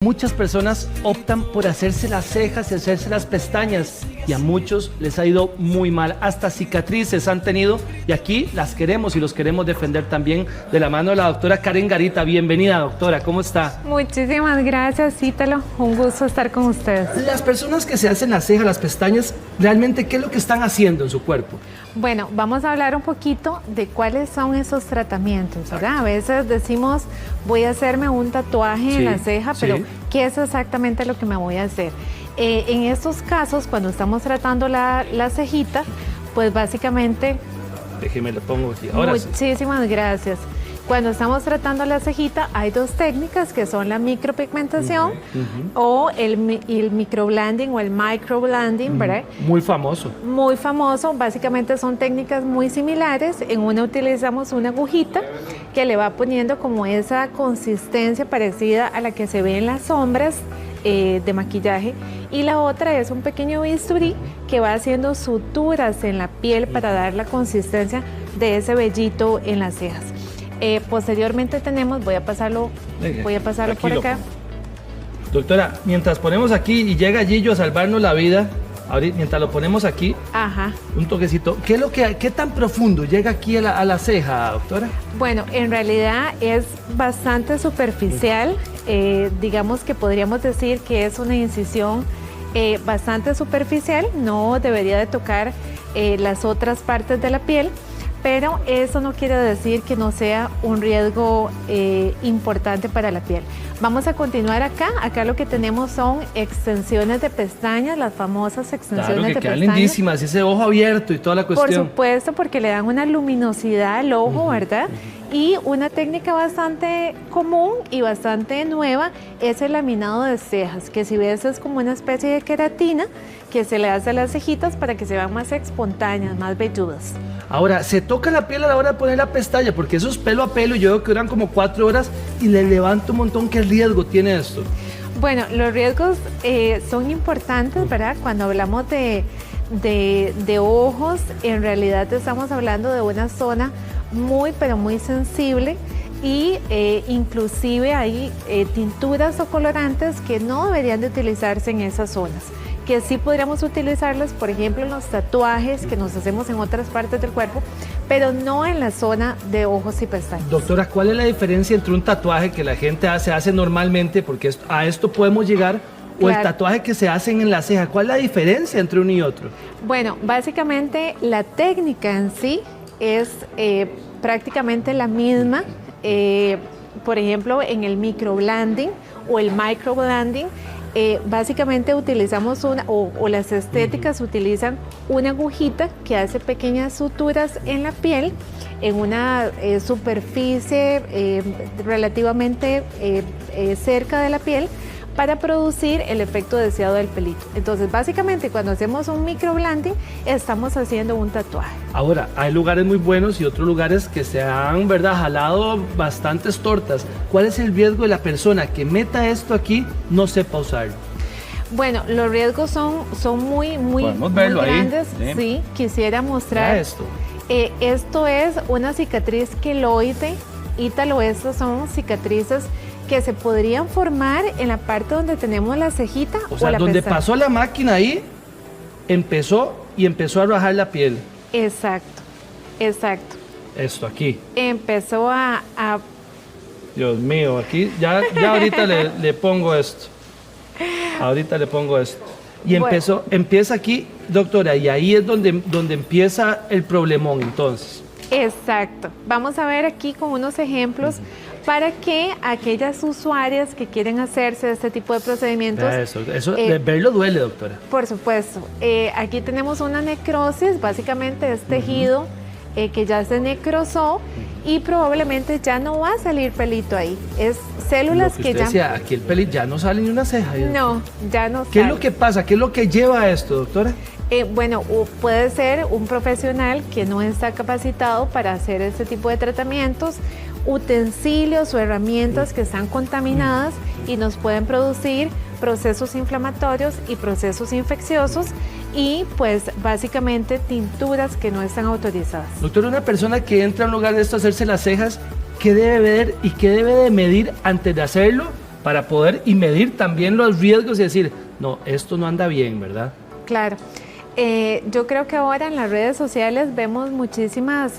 muchas personas optan por hacerse las cejas y hacerse las pestañas y a muchos les ha ido muy mal, hasta cicatrices han tenido y aquí las queremos y los queremos defender también de la mano de la doctora Karen Garita. Bienvenida, doctora, ¿cómo está? Muchísimas gracias, Ítalo, un gusto estar con ustedes. Las personas que se hacen las cejas, las pestañas, realmente ¿qué es lo que están haciendo en su cuerpo? Bueno, vamos a hablar un poquito de cuáles son esos tratamientos, ¿verdad? A veces decimos, voy a hacerme un tatuaje en la ceja, pero ¿qué es exactamente lo que me voy a hacer? En estos casos, cuando estamos tratando la cejita, pues básicamente... Déjeme lo pongo aquí. Ahora muchísimas gracias. Cuando estamos tratando la cejita, hay dos técnicas que son la micropigmentación o el microblending o el microblending, ¿verdad? Muy famoso. Muy famoso. Básicamente son técnicas muy similares. En una utilizamos una agujita que le va poniendo como esa consistencia parecida a la que se ve en las sombras de maquillaje, y la otra es un pequeño bisturí que va haciendo suturas en la piel para dar la consistencia de ese vellito en las cejas. Posteriormente tenemos, voy a pasarlo por acá. Doctora, mientras ponemos aquí y llega Gillo a salvarnos la vida, ahorita, mientras lo ponemos aquí, un toquecito, ¿qué tan profundo llega aquí a la ceja, doctora? Bueno, en realidad es bastante superficial, digamos que podríamos decir que es una incisión bastante superficial, no debería de tocar las otras partes de la piel, pero eso no quiere decir que no sea un riesgo importante para la piel. Vamos a continuar acá. Acá lo que tenemos son extensiones de pestañas, las famosas extensiones de pestañas. Claro, que quedan lindísimas, ese ojo abierto y toda la cuestión. Por supuesto, porque le dan una luminosidad al ojo, ¿verdad? Y una técnica bastante común y bastante nueva es el laminado de cejas, que si ves es como una especie de queratina que se le hace a las cejitas para que se vean más espontáneas, más velludas. Ahora, se toca la piel a la hora de poner la pestaña, porque eso es pelo a pelo y yo veo que duran como 4 horas y le levanto un montón. ¿Qué riesgo tiene esto? Bueno, los riesgos son importantes, ¿verdad? Cuando hablamos de ojos, en realidad estamos hablando de una zona muy, pero muy sensible y inclusive hay tinturas o colorantes que no deberían de utilizarse en esas zonas, que sí podríamos utilizarlas, por ejemplo, en los tatuajes que nos hacemos en otras partes del cuerpo, pero no en la zona de ojos y pestañas. Doctora, ¿cuál es la diferencia entre un tatuaje que la gente hace normalmente, porque a esto podemos llegar, o el tatuaje que se hacen en la ceja? ¿Cuál es la diferencia entre uno y otro? Bueno, básicamente la técnica en sí es prácticamente la misma. Por ejemplo, en el microblending o el microblending, básicamente utilizamos o las estéticas utilizan una agujita que hace pequeñas suturas en la piel, en una superficie relativamente cerca de la piel, para producir el efecto deseado del pelito. Entonces, básicamente, cuando hacemos un microblending, estamos haciendo un tatuaje. Ahora, hay lugares muy buenos y otros lugares que se han, ¿verdad?, jalado bastantes tortas. ¿Cuál es el riesgo de la persona que meta esto aquí no sepa usarlo? Bueno, los riesgos son muy grandes. Sí, quisiera mostrar. Esto. Esto es una cicatriz queloide. Ítalo, estas son cicatrices que se podrían formar en la parte donde tenemos la cejita o sea, la donde pestaña. pasó la máquina ahí, empezó a rajar la piel. Exacto. Esto aquí. Empezó a... Dios mío, aquí ya ahorita le pongo esto. Ahorita le pongo esto. Y bueno, empieza aquí, doctora, y ahí es donde empieza el problemón entonces. Exacto. Vamos a ver aquí con unos ejemplos para que aquellas usuarias que quieren hacerse este tipo de procedimientos... Eso verlo duele, doctora. Por supuesto. Aquí tenemos una necrosis, básicamente es tejido que ya se necrosó y probablemente ya no va a salir pelito ahí. Es células que ya... Decía, aquí el pelito ya no sale ni una ceja. No, ya no sale. ¿Qué es lo que pasa? ¿Qué es lo que lleva a esto, doctora? Bueno, puede ser un profesional que no está capacitado para hacer este tipo de tratamientos, utensilios o herramientas que están contaminadas y nos pueden producir procesos inflamatorios y procesos infecciosos y pues básicamente tinturas que no están autorizadas. Doctora, una persona que entra a un lugar de esto a hacerse las cejas, ¿qué debe ver y qué debe de medir antes de hacerlo para poder y medir también los riesgos y decir, no, esto no anda bien, ¿verdad? Claro. Yo creo que ahora en las redes sociales vemos muchísimas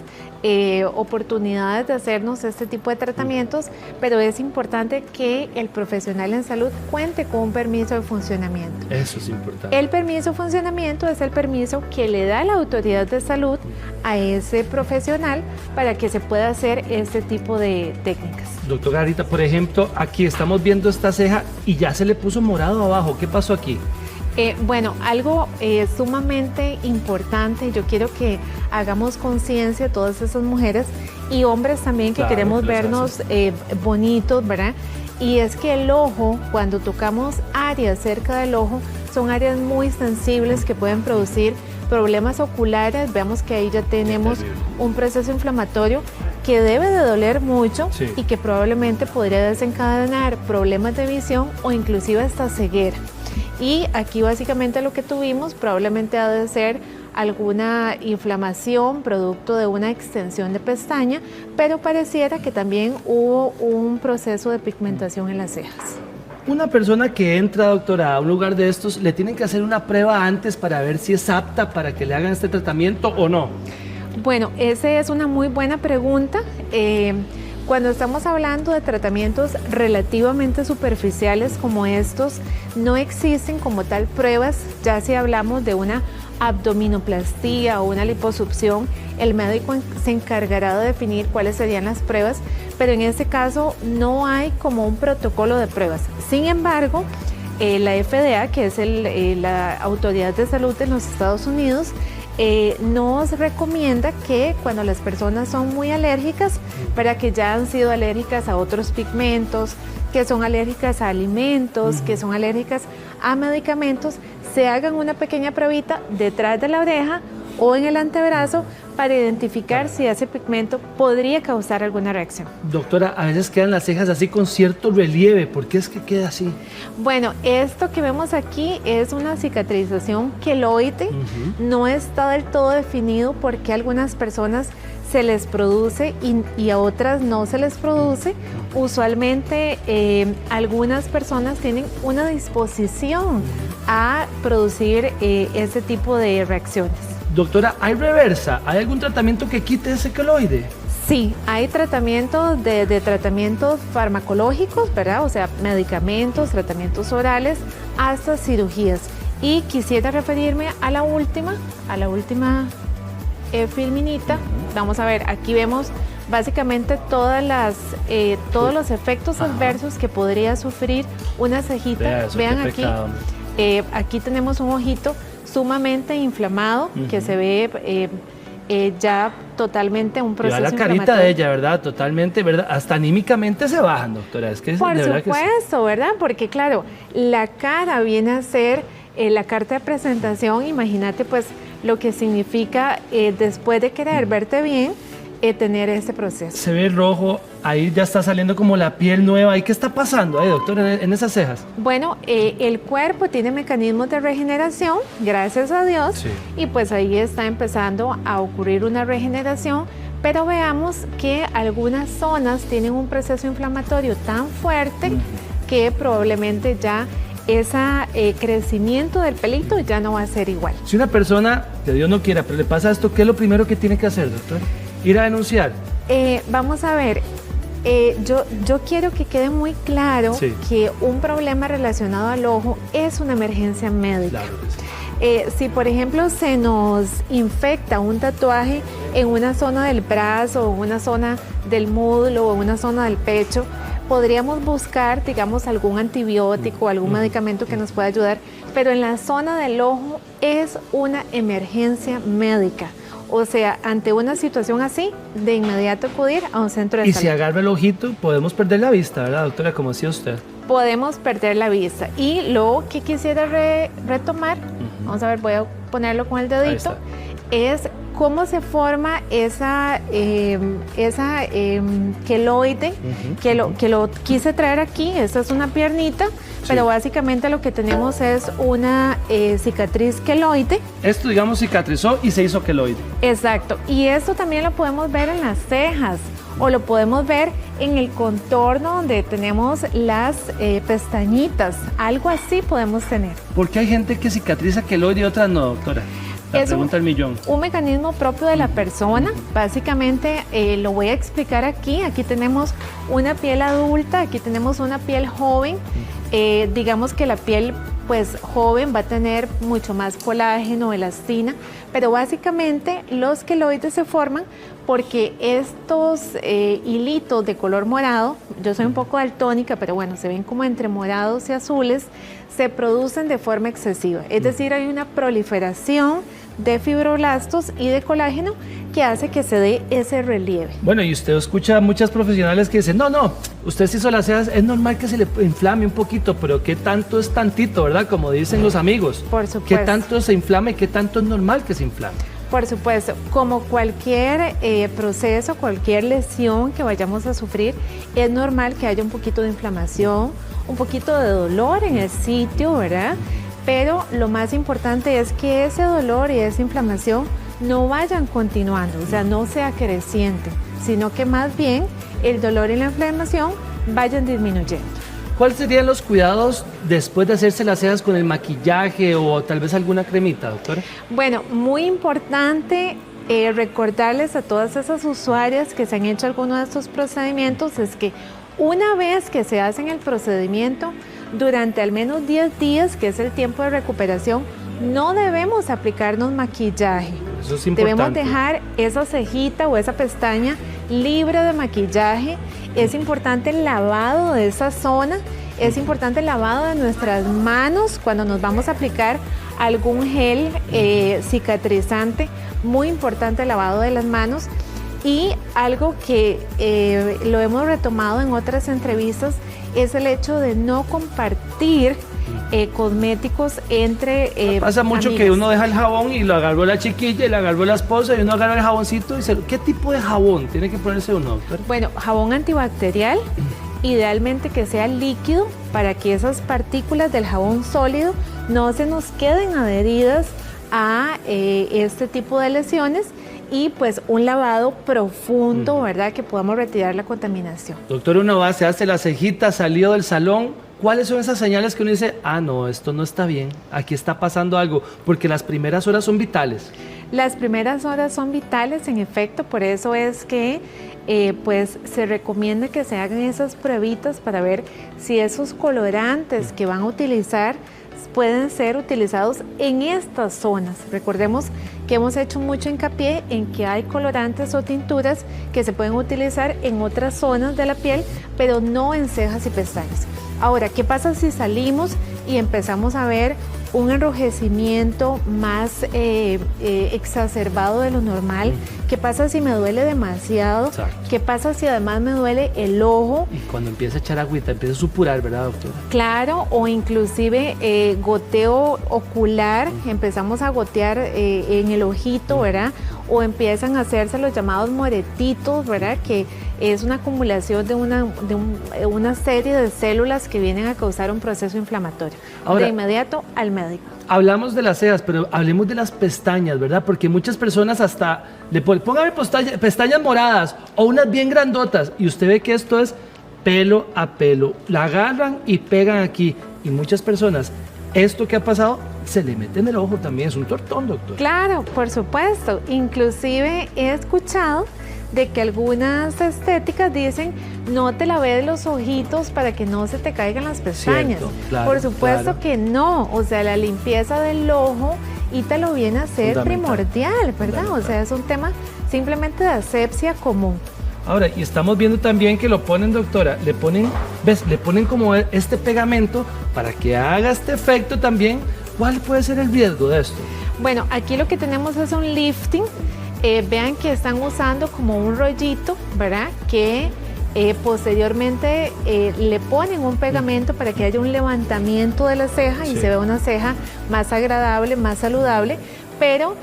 oportunidades de hacernos este tipo de tratamientos, pero es importante que el profesional en salud cuente con un permiso de funcionamiento. Eso es importante. El permiso de funcionamiento es el permiso que le da la autoridad de salud a ese profesional para que se pueda hacer este tipo de técnicas. Doctora, ahorita, por ejemplo, aquí estamos viendo esta ceja y ya se le puso morado abajo. ¿Qué pasó aquí? Bueno, algo sumamente importante, yo quiero que hagamos conciencia todas esas mujeres y hombres también que queremos vernos bonitos, ¿verdad? Y es que el ojo, cuando tocamos áreas cerca del ojo, son áreas muy sensibles que pueden producir problemas oculares. Veamos que ahí ya tenemos un proceso inflamatorio que debe de doler mucho y que probablemente podría desencadenar problemas de visión o inclusive hasta ceguera. Y aquí básicamente lo que tuvimos probablemente ha de ser alguna inflamación producto de una extensión de pestaña, pero pareciera que también hubo un proceso de pigmentación en las cejas. Una persona que entra, doctora, a un lugar de estos, ¿le tienen que hacer una prueba antes para ver si es apta para que le hagan este tratamiento o no? Bueno, esa es una muy buena pregunta. Cuando estamos hablando de tratamientos relativamente superficiales como estos, no existen como tal pruebas. Ya si hablamos de una abdominoplastía o una liposucción, el médico se encargará de definir cuáles serían las pruebas, pero en este caso no hay como un protocolo de pruebas. Sin embargo, la FDA, que es la autoridad de salud de los Estados Unidos, nos recomienda que cuando las personas son muy alérgicas, para que ya han sido alérgicas a otros pigmentos, que son alérgicas a alimentos, que son alérgicas a medicamentos, se hagan una pequeña pruebita detrás de la oreja o en el antebrazo para identificar si ese pigmento podría causar alguna reacción. Doctora, a veces quedan las cejas así con cierto relieve. ¿Por qué es que queda así? Bueno, esto que vemos aquí es una cicatrización queloide. No está del todo definido porque a algunas personas se les produce y a otras no se les produce. Usualmente algunas personas tienen una disposición a producir ese tipo de reacciones. Doctora, ¿hay reversa? ¿Hay algún tratamiento que quite ese queloide? Sí, hay tratamientos de tratamientos farmacológicos, ¿verdad? O sea, medicamentos, tratamientos orales, hasta cirugías. Y quisiera referirme a la última filminita. Vamos a ver, aquí vemos básicamente todos los efectos adversos que podría sufrir una cejita. Vean aquí, aquí tenemos un ojito sumamente inflamado, que se ve ya totalmente un proceso inflamatorio. La carita de ella, ¿verdad? Totalmente, ¿verdad? Hasta anímicamente se bajan, doctora. Es que por de verdad supuesto, que sí. ¿verdad? Porque claro, la cara viene a ser la carta de presentación. Imagínate pues lo que significa después de querer verte bien, tener ese proceso. Se ve rojo, ahí ya está saliendo como la piel nueva. ¿Y qué está pasando ahí, doctor, en esas cejas? Bueno, el cuerpo tiene mecanismos de regeneración, gracias a Dios, Sí. Y pues ahí está empezando a ocurrir una regeneración, pero veamos que algunas zonas tienen un proceso inflamatorio tan fuerte que probablemente ya ese crecimiento del pelito ya no va a ser igual. Si una persona, que Dios no quiera, pero le pasa esto, ¿qué es lo primero que tiene que hacer, doctor? Ir a denunciar. Vamos a ver, yo quiero que quede muy claro que un problema relacionado al ojo es una emergencia médica. Claro que sí. Si por ejemplo se nos infecta un tatuaje en una zona del brazo, en una zona del muslo o en una zona del pecho, podríamos buscar, digamos, algún antibiótico, algún medicamento que nos pueda ayudar, pero en la zona del ojo es una emergencia médica. O sea, ante una situación así, de inmediato acudir a un centro de salud. Y si agarra el ojito, podemos perder la vista, ¿verdad, doctora? Como decía usted. Podemos perder la vista. Y lo que quisiera retomar, vamos a ver, voy a ponerlo con el dedito, es cómo se forma esa queloide, que lo quise traer aquí. Esta es una piernita, pero básicamente lo que tenemos es una cicatriz queloide. Esto, digamos, cicatrizó y se hizo queloide. Exacto, y esto también lo podemos ver en las cejas. o lo podemos ver en el contorno donde tenemos las pestañitas, algo así podemos tener. ¿Por qué hay gente que cicatriza queloide y otras no, doctora? La pregunta del millón. Un mecanismo propio de la persona. Básicamente lo voy a explicar aquí. Aquí tenemos una piel adulta, aquí tenemos una piel joven. Digamos que la piel pues joven va a tener mucho más colágeno, elastina, pero básicamente los queloides se forman porque estos hilitos de color morado, yo soy un poco daltónica, pero bueno, se ven como entre morados y azules, se producen de forma excesiva. Es decir, hay una proliferación de fibroblastos y de colágeno que hace que se dé ese relieve. Bueno, y usted escucha a muchas profesionales que dicen, no, usted se hizo las cejas, es normal que se le inflame un poquito, pero ¿qué tanto es tantito, verdad? Como dicen los amigos. Por supuesto. ¿Qué tanto se inflame y qué tanto es normal que se inflame? Por supuesto, como cualquier proceso, cualquier lesión que vayamos a sufrir, es normal que haya un poquito de inflamación, un poquito de dolor en el sitio, ¿verdad? Pero lo más importante es que ese dolor y esa inflamación no vayan continuando, o sea, no sea creciente, sino que más bien el dolor y la inflamación vayan disminuyendo. ¿Cuáles serían los cuidados después de hacerse las cejas con el maquillaje o tal vez alguna cremita, doctora? Bueno, muy importante recordarles a todas esas usuarias que se han hecho alguno de estos procedimientos es que una vez que se hacen el procedimiento, durante al menos 10 días, que es el tiempo de recuperación, no debemos aplicarnos maquillaje. Eso es importante. Debemos dejar esa cejita o esa pestaña libre de maquillaje. Es importante el lavado de esa zona, es importante el lavado de nuestras manos cuando nos vamos a aplicar algún gel cicatrizante. Muy importante el lavado de las manos. Y algo que lo hemos retomado en otras entrevistas es el hecho de no compartir cosméticos entre pasa mucho amigas. Que uno deja el jabón y lo agarró la chiquilla y lo agarró la esposa y uno agarra el jaboncito y dice, ¿qué tipo de jabón tiene que ponerse uno, doctor? Bueno, jabón antibacterial, idealmente que sea líquido para que esas partículas del jabón sólido no se nos queden adheridas a este tipo de lesiones. Y pues un lavado profundo, ¿verdad? Que podamos retirar la contaminación. Doctor, uno va, se hace la cejita, salió del salón. ¿Cuáles son esas señales que uno dice, no, esto no está bien, aquí está pasando algo? Porque las primeras horas son vitales. Las primeras horas son vitales, en efecto, por eso es que pues se recomienda que se hagan esas pruebitas para ver si esos colorantes que van a utilizar pueden ser utilizados en estas zonas. Recordemos que hemos hecho mucho hincapié en que hay colorantes o tinturas que se pueden utilizar en otras zonas de la piel, pero no en cejas y pestañas. Ahora, ¿qué pasa si salimos y empezamos a ver un enrojecimiento más exacerbado de lo normal? ¿Qué pasa si me duele demasiado? Exacto. ¿Qué pasa si además me duele el ojo? Y cuando empieza a echar agüita, empieza a supurar, ¿verdad, doctora? Claro, o inclusive goteo ocular, empezamos a gotear en el ojito, ¿verdad? O empiezan a hacerse los llamados moretitos, ¿verdad? Que es una acumulación de una serie de células que vienen a causar un proceso inflamatorio. Ahora, de inmediato al médico. Hablamos de las cejas, pero hablemos de las pestañas, ¿verdad? Porque muchas personas hasta le ponen, póngame pestañas moradas o unas bien grandotas y usted ve que esto es pelo a pelo. La agarran y pegan aquí y muchas personas, esto que ha pasado, se le mete en el ojo también, es un tortón, doctor. Claro, por supuesto. Inclusive he escuchado de que algunas estéticas dicen no te laves los ojitos para que no se te caigan las pestañas. Cierto, claro, por supuesto claro. Que no, o sea, la limpieza del ojo y te lo viene a ser primordial, ¿verdad? O sea, es un tema simplemente de asepsia común. Ahora, y estamos viendo también que lo ponen, doctora, le ponen, ¿ves? Le ponen como este pegamento para que haga este efecto también. ¿Cuál puede ser el riesgo de esto? Bueno, aquí lo que tenemos es un lifting. Vean que están usando como un rollito, ¿verdad? Que posteriormente le ponen un pegamento para que haya un levantamiento de la ceja y se vea una ceja más agradable, más saludable, pero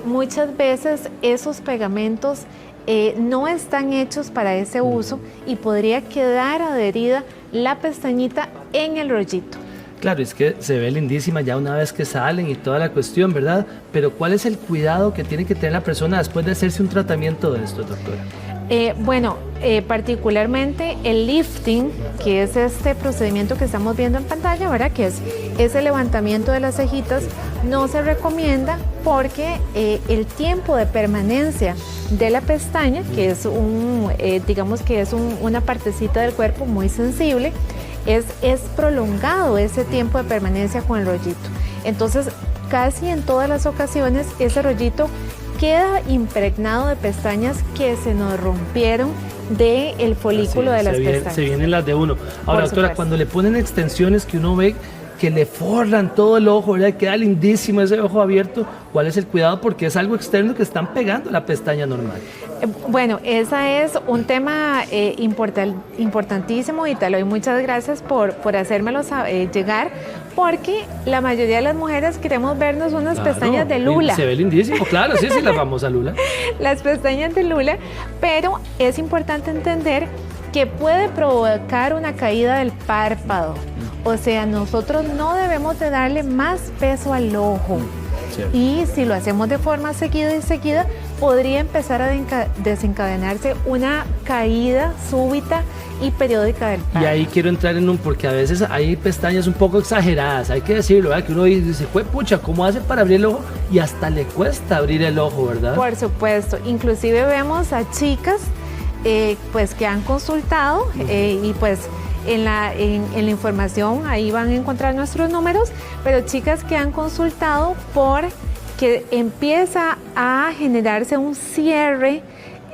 muchas veces esos pegamentos no están hechos para ese uso y podría quedar adherida la pestañita en el rollito. Claro, es que se ve lindísima ya una vez que salen y toda la cuestión, ¿verdad? Pero ¿cuál es el cuidado que tiene que tener la persona después de hacerse un tratamiento de esto, doctora? Particularmente el lifting, que es este procedimiento que estamos viendo en pantalla, ¿verdad? Que es ese levantamiento de las cejitas, no se recomienda porque el tiempo de permanencia de la pestaña, que es digamos que es una partecita del cuerpo muy sensible, es prolongado ese tiempo de permanencia con el rollito. Entonces, casi en todas las ocasiones, ese rollito queda impregnado de pestañas que se nos rompieron del folículo de las pestañas. Se vienen las de uno. Ahora, doctora, cuando le ponen extensiones que uno ve que le forran todo el ojo, ¿verdad? Queda lindísimo ese ojo abierto, ¿cuál es el cuidado? Porque es algo externo que están pegando la pestaña normal. Bueno, ese es un tema importantísimo, Ítalo, y muchas gracias por hacérmelo llegar, porque la mayoría de las mujeres queremos vernos unas pestañas de lula. Se ve lindísimo, claro, sí, la famosa lula. Las pestañas de lula, pero es importante entender que puede provocar una caída del párpado. O sea, nosotros no debemos de darle más peso al ojo. Sí. Y si lo hacemos de forma seguida, podría empezar a desencadenarse una caída súbita y periódica del párpado. Y ahí quiero entrar porque a veces hay pestañas un poco exageradas, hay que decirlo, ¿verdad? Que uno dice, pucha, ¿cómo hace para abrir el ojo? Y hasta le cuesta abrir el ojo, ¿verdad? Por supuesto, inclusive vemos a chicas pues que han consultado y pues en la información ahí van a encontrar nuestros números, pero chicas que han consultado porque empieza a generarse un cierre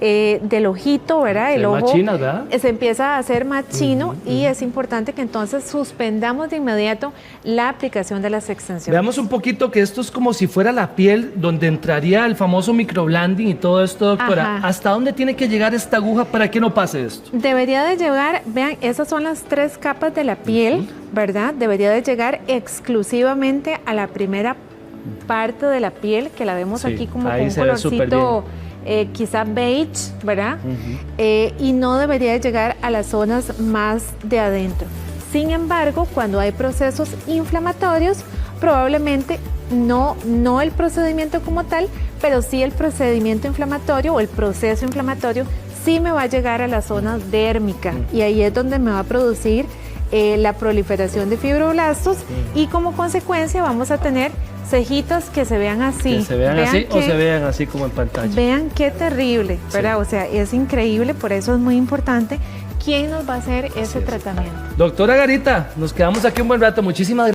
del ojito, ¿verdad? El ojo chinas, ¿verdad? Se empieza a hacer más chino y es importante que entonces suspendamos de inmediato la aplicación de las extensiones. Veamos un poquito que esto es como si fuera la piel donde entraría el famoso microblading y todo esto, doctora. Ajá. ¿Hasta dónde tiene que llegar esta aguja para que no pase esto? Debería de llegar, vean, esas son las 3 capas de la piel, ¿verdad? Debería de llegar exclusivamente a la primera parte de la piel, que la vemos aquí como con un colorcito quizá beige, ¿verdad? Y no debería llegar a las zonas más de adentro. Sin embargo, cuando hay procesos inflamatorios, probablemente no el procedimiento como tal, pero sí el procedimiento inflamatorio o el proceso inflamatorio sí me va a llegar a la zona dérmica y ahí es donde me va a producir la proliferación de fibroblastos y como consecuencia vamos a tener cejitas que se vean así. Que se vean así o se vean así como en pantalla. Vean qué terrible, ¿verdad? Sí. O sea, es increíble, por eso es muy importante quién nos va a hacer ese tratamiento. Doctora Garita, nos quedamos aquí un buen rato. Muchísimas gracias.